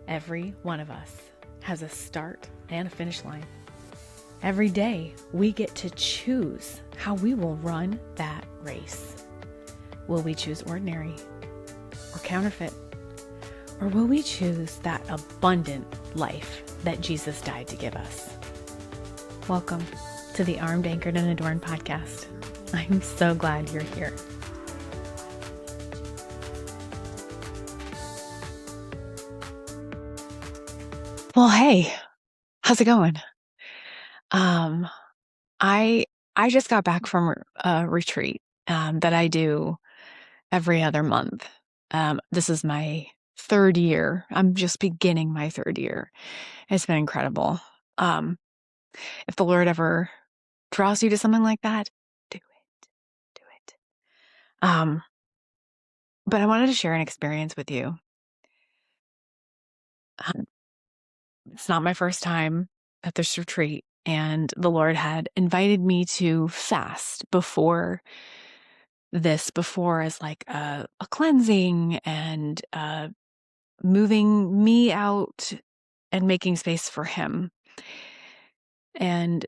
Every one of us has a start and a finish line. Every day, we get to choose how we will run that race. Will we choose ordinary or counterfeit? Or will we choose that abundant life that Jesus died to give us? Welcome to the Armed, Anchored, and Adorned podcast. I'm so glad you're here. Well, hey, how's it going? I just got back from a retreat that I do every other month. This is my third year. I'm just beginning my third year. It's been incredible. If the Lord ever draws you to something like that, do it. But I wanted to share an experience with you. It's not my first time at this retreat, and the Lord had invited me to fast before as like a cleansing and moving me out and making space for Him. And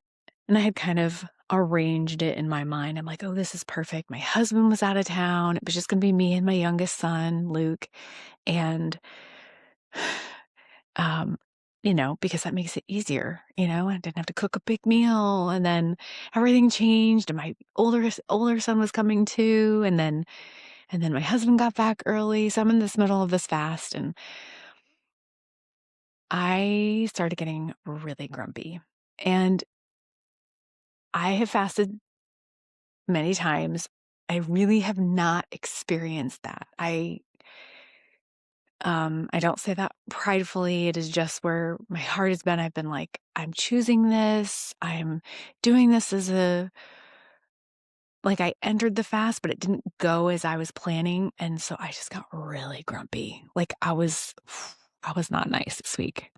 I had kind of arranged it in my mind. I'm like, oh, this is perfect. My husband was out of town. It was just going to be me and my youngest son, Luke. And, because that makes it easier, I didn't have to cook a big meal. And then everything changed. And my older son was coming too. And then my husband got back early. So I'm in this middle of this fast. And I started getting really grumpy. And I have fasted many times. I really have not experienced that. I don't say that pridefully. It is just where my heart has been. I've been like, I'm choosing this. I'm doing this I entered the fast, but it didn't go as I was planning. And so I just got really grumpy. I was not nice this week.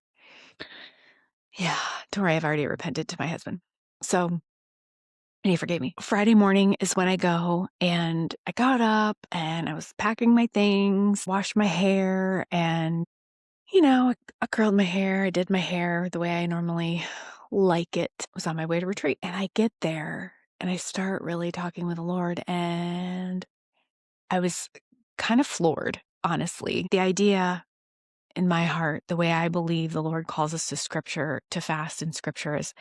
Yeah, don't worry. I've already repented to my husband. So, and he forgave me. Friday morning is when I go, and I got up and I was packing my things, washed my hair, and, I curled my hair. I did my hair the way I normally like it. I was on my way to retreat, and I get there and I start really talking with the Lord, and I was kind of floored, honestly. The idea in my heart, the way I believe the Lord calls us to Scripture, to fast in Scripture, is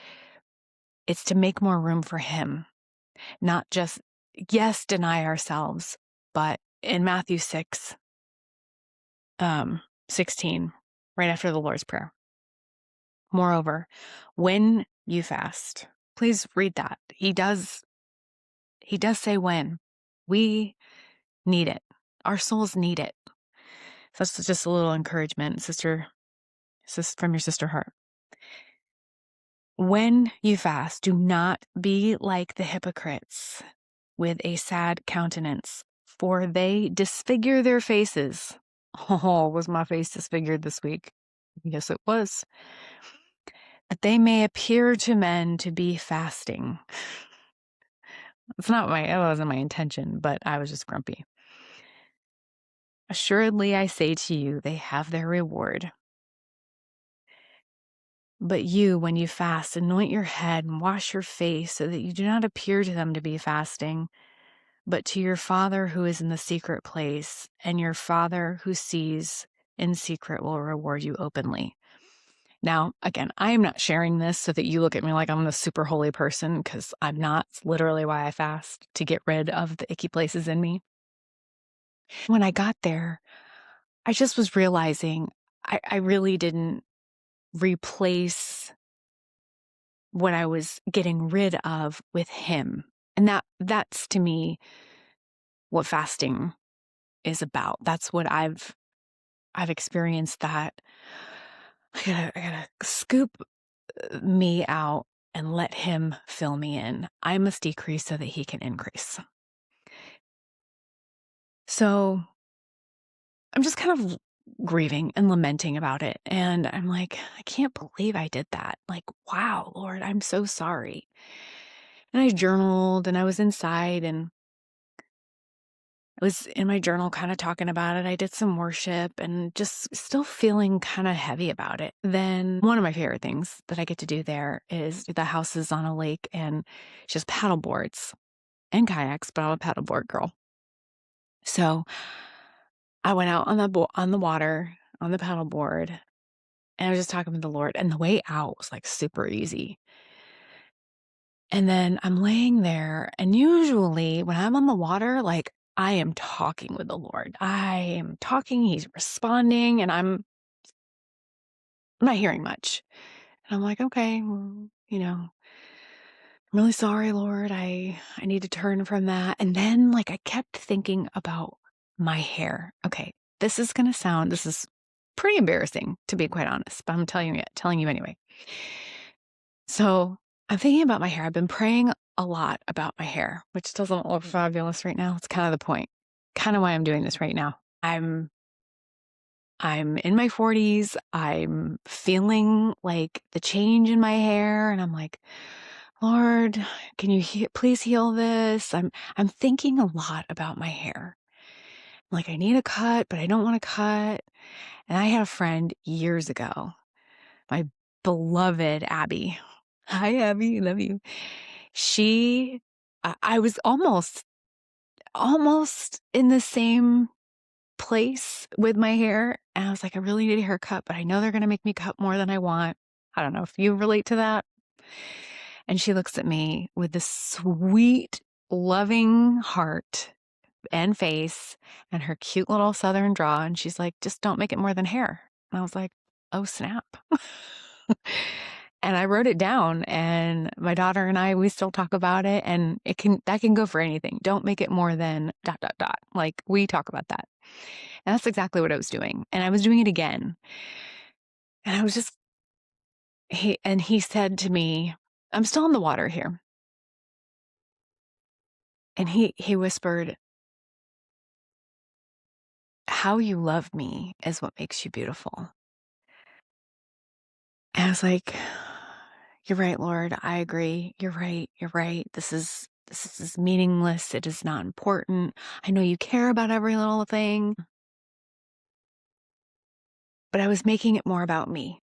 it's to make more room for Him. Not just, yes, deny ourselves, but in Matthew 16, right after the Lord's Prayer. Moreover, when you fast, please read that. He does say when. We need it. Our souls need it. So that's just a little encouragement, sister, from your sister heart. When you fast, do not be like the hypocrites with a sad countenance, for they disfigure their faces. Oh, was my face disfigured this week? Yes, it was. That they may appear to men to be fasting. It wasn't my intention, but I was just grumpy. Assuredly, I say to you, they have their reward. But you, when you fast, anoint your head and wash your face, so that you do not appear to them to be fasting, but to your Father who is in the secret place, and your Father who sees in secret will reward you openly. Now, again, I am not sharing this so that you look at me like I'm the super holy person, because I'm not. It's literally why I fast, to get rid of the icky places in me. When I got there, I just was realizing I really didn't replace what I was getting rid of with Him. And that's to me what fasting is about. That's what I've experienced, that I gotta scoop me out and let Him fill me in. I must decrease so that He can increase. So I'm just kind of grieving and lamenting about it. And I'm like, I can't believe I did that. Like, wow, Lord, I'm so sorry. And I journaled and I was inside, and I was in my journal kind of talking about it. I did some worship and just still feeling kind of heavy about it. Then one of my favorite things that I get to do there is the house is on a lake and it's just paddle boards and kayaks, but I'm a paddleboard girl. So I went out on the water on the paddleboard and I was just talking with the Lord, and the way out was like super easy. And then I'm laying there, and usually when I'm on the water, like I am talking with the Lord. I am talking, he's responding, and I'm not hearing much. And I'm like, okay, well, I'm really sorry, Lord. I need to turn from that. And then like I kept thinking about my hair. Okay, this is pretty embarrassing to be quite honest, but I'm telling you anyway. So I'm thinking about my hair. I've been praying a lot about my hair, which doesn't look fabulous right now. It's kind of the point. Kind of why I'm doing this right now. I'm in my 40s. I'm feeling like the change in my hair, and I'm like, Lord, can you please heal this? I'm thinking a lot about my hair. Like I need a cut, but I don't want to cut. And I had a friend years ago, my beloved Abby. Hi, Abby, love you. I was almost in the same place with my hair. And I was like, I really need a haircut, but I know they're going to make me cut more than I want. I don't know if you relate to that. And she looks at me with this sweet, loving heart and face and her cute little southern draw. And she's like, just don't make it more than hair. And I was like, oh, snap. And I wrote it down, and my daughter and we still talk about it, and that can go for anything. Don't make it more than ... Like we talk about that. And that's exactly what I was doing. And I was doing it again. And I was just, he said to me, I'm still in the water here. And he whispered, how you love me is what makes you beautiful. And I was like, you're right, Lord. I agree. You're right. You're right. This is meaningless. It is not important. I know you care about every little thing, but I was making it more about me.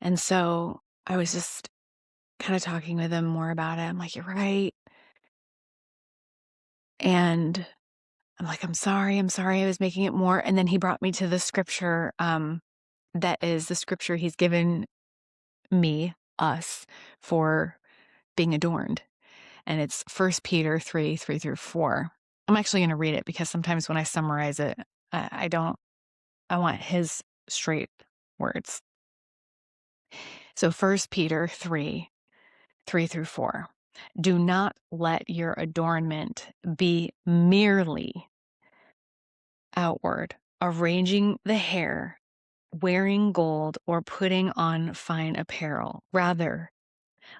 And so I was just kind of talking with him more about it. I'm like, you're right. And I'm like, I'm sorry. I was making it more. And then he brought me to the scripture, that is the scripture he's given us, for being adorned. And it's 1 Peter 3:3-4. I'm actually going to read it because sometimes when I summarize it, I don't, I want his straight words. So 1 Peter 3:3-4. Do not let your adornment be merely outward, arranging the hair, wearing gold, or putting on fine apparel. Rather,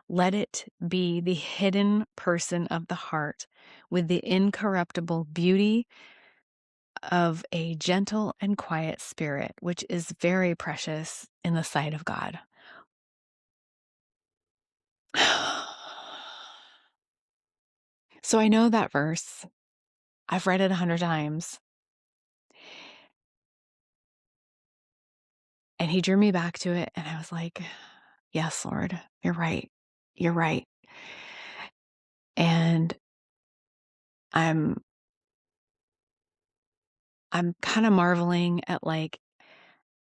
let it be the hidden person of the heart with the incorruptible beauty of a gentle and quiet spirit, which is very precious in the sight of God. So I know that verse. I've read it 100 times. And he drew me back to it, and I was like, yes, Lord, you're right. You're right. And I'm kind of marveling at like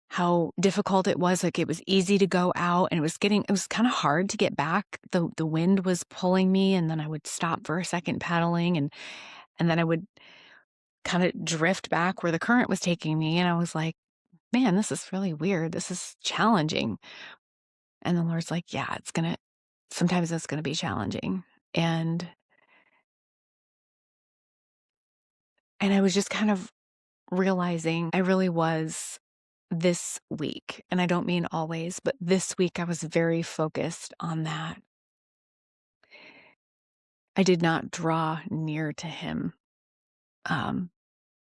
how difficult it was. Like it was easy to go out, and it was kind of hard to get back. The wind was pulling me, and then I would stop for a second paddling, and then I would kind of drift back where the current was taking me. And I was like, man, this is really weird. This is challenging. And the Lord's like, yeah, sometimes it's gonna be challenging. And I was just kind of realizing I really was this week, and I don't mean always, but this week I was very focused on that. I did not draw near to him, um,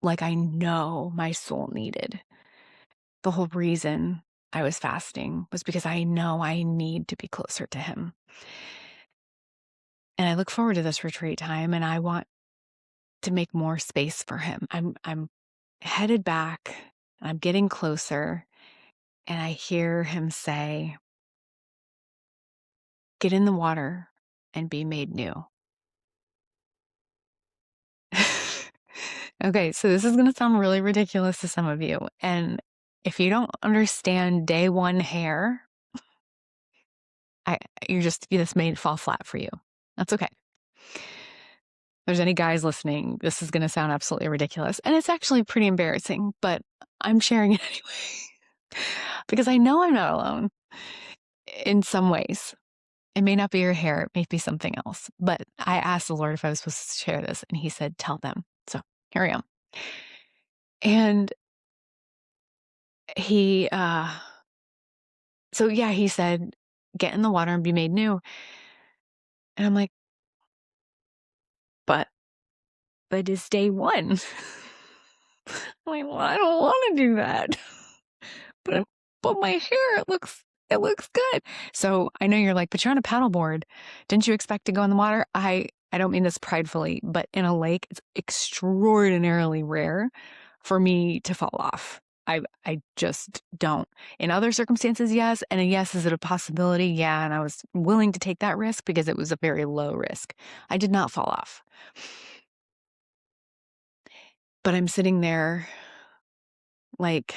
like I know my soul needed. The whole reason I was fasting was because I know I need to be closer to him. And I look forward to this retreat time, and to make more space for him. I'm headed back, I'm getting closer, and I hear him say, "Get in the water and be made new." Okay, so this is going to sound really ridiculous to some of you. And if you don't understand day one hair, I this may fall flat for you. That's okay. If there's any guys listening, this is going to sound absolutely ridiculous. And it's actually pretty embarrassing, but I'm sharing it anyway. Because I know I'm not alone in some ways. It may not be your hair, it may be something else. But I asked the Lord if I was supposed to share this, and he said, tell them. So here I am. And he he said, get in the water and be made new. And I'm like, but it's day one. I'm like, well, I don't want to do that. but my hair, it looks good. So I know you're like, but you're on a paddleboard. Didn't you expect to go in the water? I don't mean this pridefully, but in a lake, it's extraordinarily rare for me to fall off. I just don't. In other circumstances, yes. And a yes, is it a possibility? Yeah. And I was willing to take that risk because it was a very low risk. I did not fall off. But I'm sitting there like,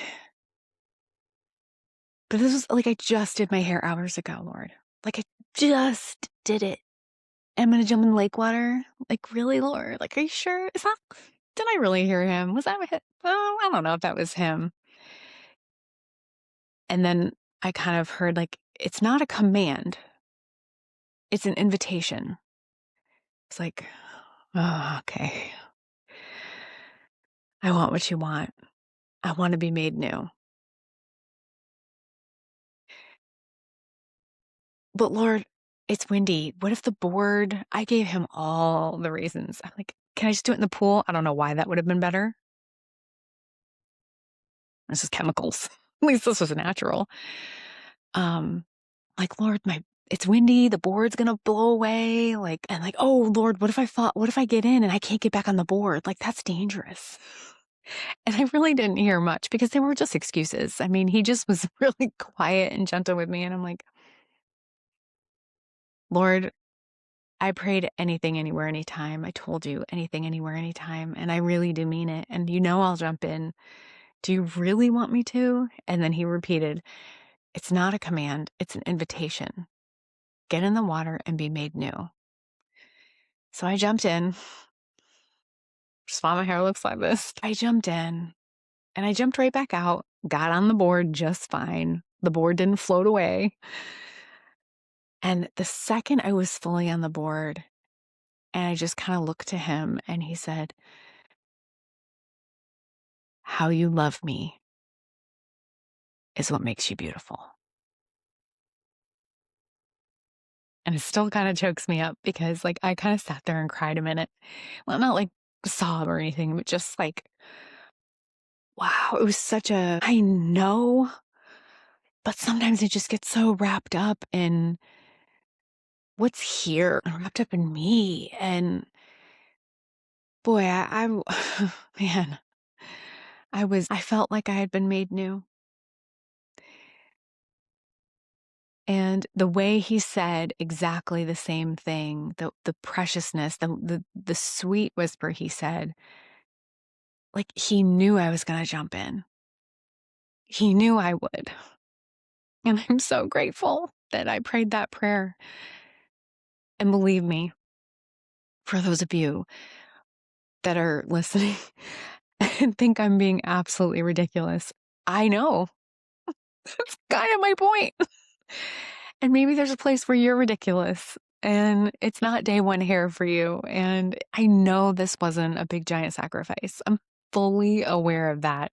but this was like, I just did my hair hours ago, Lord. Like, I just did it. I'm going to jump in the lake water. Like, really, Lord? Like, are you sure? Did I really hear him? Was that him? Oh, I don't know if that was him. And then I kind of heard, like, it's not a command. It's an invitation. It's like, oh, okay. I want what you want. I want to be made new. But Lord, it's windy. What if the board, I gave him all the reasons. I'm like, can I just do it in the pool? I don't know why that would have been better. This is chemicals. At least this was natural. Like, Lord, it's windy, the board's gonna blow away. And oh Lord, what if I get in and I can't get back on the board? Like, that's dangerous. And I really didn't hear much because they were just excuses. I mean, he just was really quiet and gentle with me. And I'm like, Lord, I prayed anything, anywhere, anytime. I told you anything, anywhere, anytime. And I really do mean it. And I'll jump in. Do you really want me to? And then he repeated, it's not a command, it's an invitation. Get in the water and be made new. So I jumped in. Just why my hair looks like this. I jumped in and I jumped right back out, got on the board just fine. The board didn't float away. And the second I was fully on the board and I just kind of looked to him and he said, how you love me is what makes you beautiful. And it still kind of chokes me up because I kind of sat there and cried a minute. Well, not like sob or anything, but just like, wow, it was I know, but sometimes I just get so wrapped up in what's here, wrapped up in me. And boy, man, I felt like I had been made new. And the way he said exactly the same thing, the preciousness, the sweet whisper he said, like he knew I was going to jump in. He knew I would. And I'm so grateful that I prayed that prayer. And believe me, for those of you that are listening and think I'm being absolutely ridiculous, I know. That's kind of my point. And maybe there's a place where you're ridiculous and it's not day one hair for you. And I know this wasn't a big giant sacrifice. I'm fully aware of that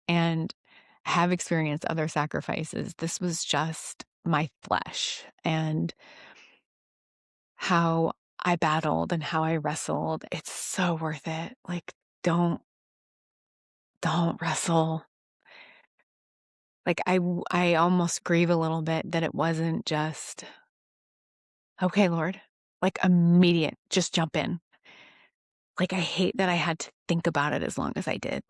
and have experienced other sacrifices. This was just my flesh and how I battled and how I wrestled. It's so worth it. Like, don't wrestle. Like, I almost grieve a little bit that it wasn't just, okay, Lord, like immediate, just jump in. Like, I hate that I had to think about it as long as I did.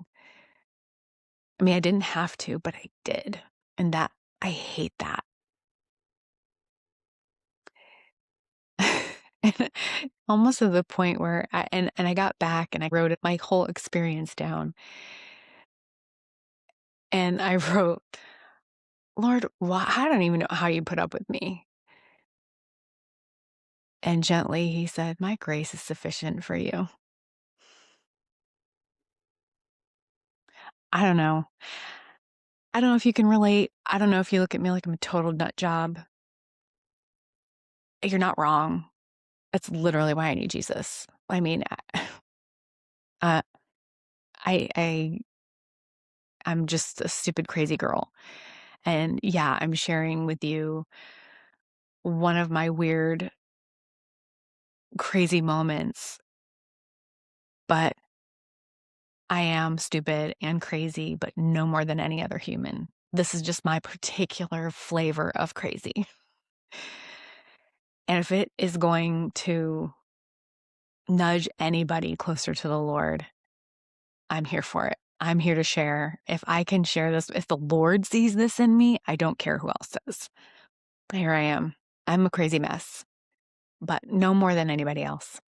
I mean, I didn't have to, but I did. And that, I hate that. And almost to the point where I got back and I wrote my whole experience down. And I wrote, Lord, why, I don't even know how you put up with me. And gently he said, my grace is sufficient for you. I don't know. I don't know if you can relate. I don't know if you look at me like I'm a total nut job. You're not wrong. That's literally why I need Jesus. I mean, uh, I I'm just a stupid, crazy girl. And yeah, I'm sharing with you one of my weird, crazy moments, but I am stupid and crazy, but no more than any other human. This is just my particular flavor of crazy. And if it is going to nudge anybody closer to the Lord, I'm here for it. I'm here to share. If I can share this, if the Lord sees this in me, I don't care who else does. But here I am. I'm a crazy mess, but no more than anybody else.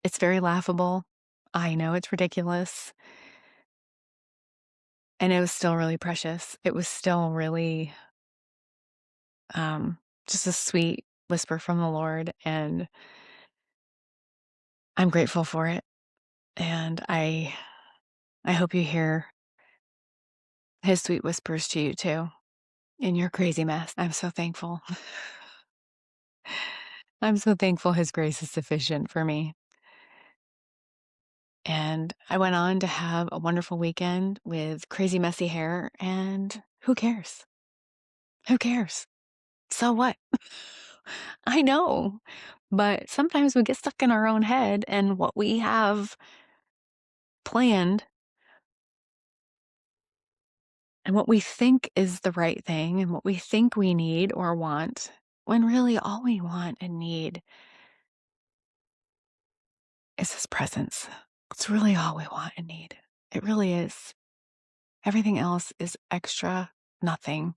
It's very laughable. I know it's ridiculous. And it was still really precious. It was still really just a sweet whisper from the Lord. And I'm grateful for it. And I hope you hear his sweet whispers to you too in your crazy mess. I'm so thankful. I'm so thankful his grace is sufficient for me. And I went on to have a wonderful weekend with crazy, messy hair. And who cares? Who cares? So what? I know. But sometimes we get stuck in our own head and what we have planned and what we think is the right thing and what we think we need or want, when really all we want and need is his presence. It's really all we want and need. It really is. Everything else is extra nothing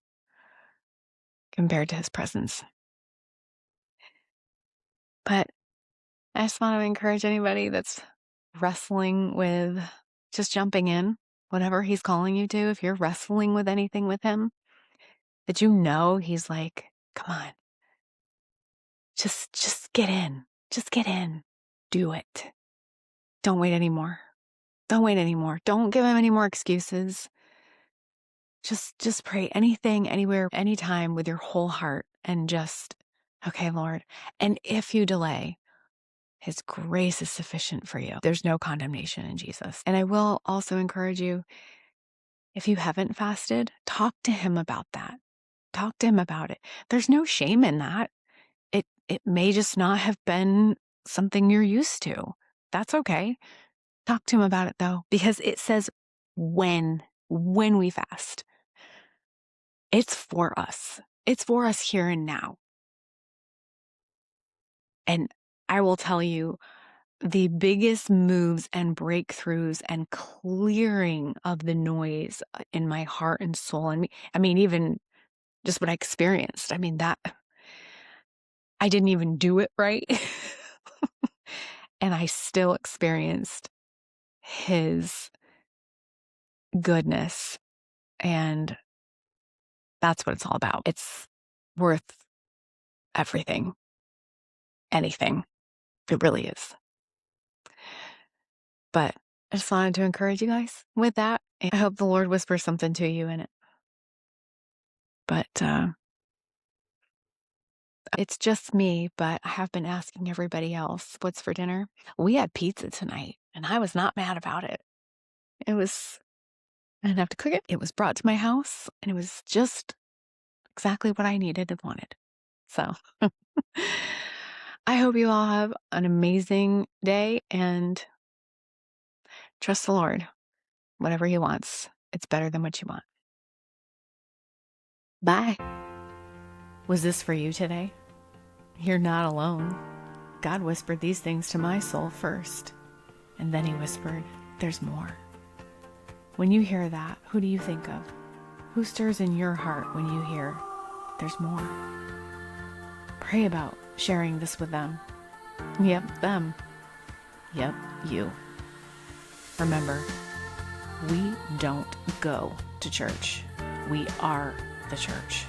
compared to his presence. But I just want to encourage anybody that's wrestling with just jumping in, whatever he's calling you to, if you're wrestling with anything with him, that you know he's like, come on, just get in. Just get in. Do it. Don't wait anymore. Don't wait anymore. Don't give him any more excuses. Just pray anything, anywhere, anytime with your whole heart and just, okay, Lord. And if you delay, his grace is sufficient for you. There's no condemnation in Jesus. And I will also encourage you, if you haven't fasted, talk to him about that. Talk to him about it. There's no shame in that. It may just not have been something you're used to. That's okay. Talk to him about it though, because it says when we fast. It's for us. It's for us here and now. And I will tell you, the biggest moves and breakthroughs and clearing of the noise in my heart and soul, and I mean, even just what I experienced. I mean, that I didn't even do it right. And I still experienced his goodness. And that's what it's all about. It's worth everything, anything. It really is. But I just wanted to encourage you guys with that. I hope the Lord whispers something to you in it. But it's just me, but I have been asking everybody else, what's for dinner? We had pizza tonight, and I was not mad about it. I didn't have to cook it. It was brought to my house, and it was just exactly what I needed and wanted. So I hope you all have an amazing day and trust the Lord. Whatever he wants, it's better than what you want. Bye. Was this for you today? You're not alone. God whispered these things to my soul first, and then he whispered, there's more. When you hear that, who do you think of? Who stirs in your heart when you hear, there's more? Pray about sharing this with them. Yep, them. Yep, you. Remember, we don't go to church. We are the church.